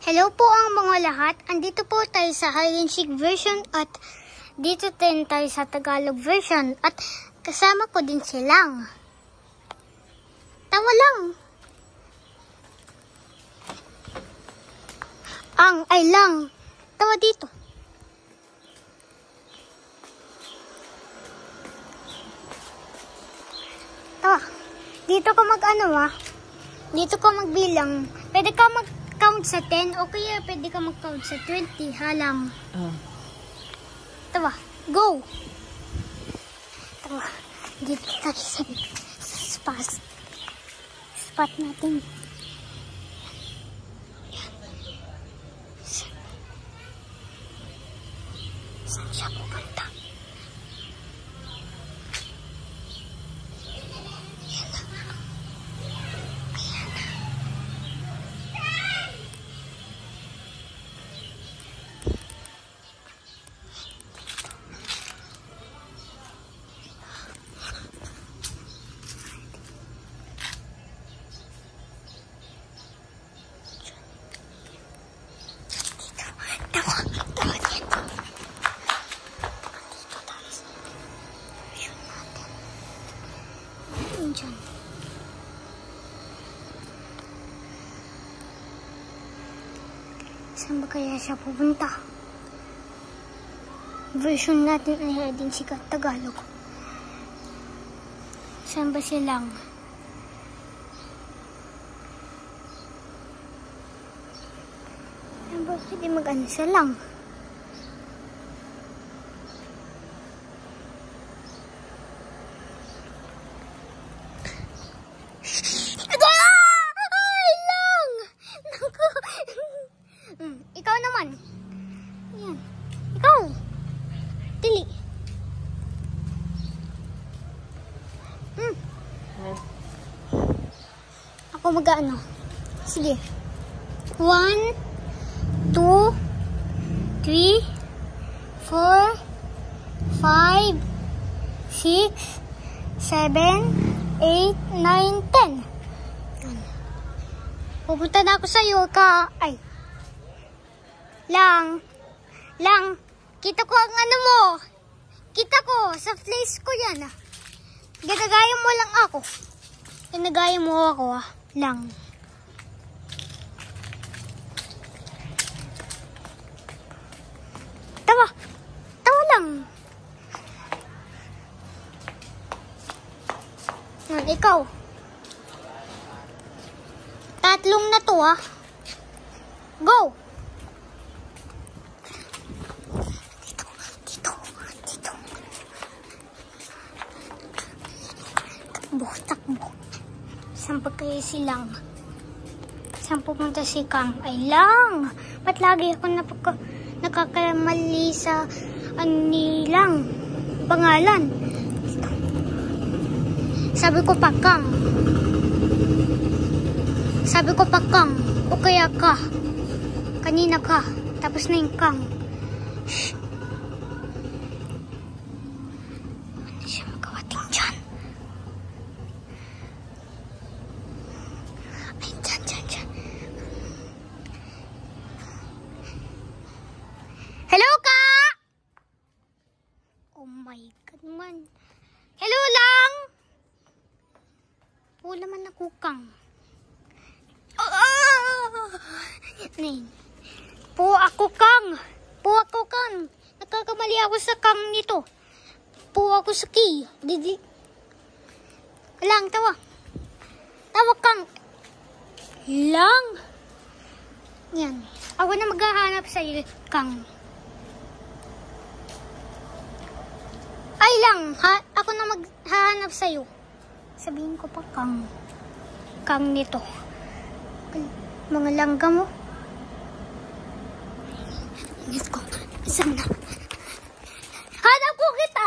Hello po ang mga lahat. Andito po tayo sa hide and seek version at dito din tayo sa Tagalog version at kasama ko din silang. Tawa lang. Ang ay lang. Tawa dito. Tawa. Dito ka Dito ka magbilang. Pwede ka mag-count sa 10 o kaya pwede ka mag-count sa 20. Halang. Tawa. Go! Tawa. Dito tayo sa spot natin. Saan siya pupunta? Dyan. Saan ba kaya siya pupunta? Version natin ay hide and seek at Tagalog. Saan ba silang? Saan ba pwede mag-ano silang? Ikaw naman. Ayan. Ikaw. Dili. Ako mag-ano. Sige. 1, 2, 3, 4, 5, 6, 7, 8, 9, 10. Pupunta na ako sa'yo ka. Ay. Lang, kita ko ang ano mo. Kita ko, sa place ko yan. Ginagaya mo lang ako. Ginagaya mo ako, lang. Tawa lang. Ikaw. Tatlong na to, Go! Takbo. Saan pa kayo silang? Saan pupunta si Kang? Ay lang! Ba't lagi ako nakakamali sa anilang pangalan? Sabi ko pa Kang. O kaya ka. Kanina ka. Tapos na yung Kang. Shh. Ano siya magawating dyan? Hello ka! Oh my God man. Hello lang! Wala man ako Kang. Po ako Kang. Nagkakamali ako sa Kang nito. Po ako sa key. Lang, tawa. Tawa Kang. Lang. Yan. Ako na maghahanap sa iyo, Kang. Ay lang, ako na maghahanap sa iyo. Sabihin ko pa Kang. Kang nito. Mga langga mo. Ingat ko. Saan na? Hanap ko kita.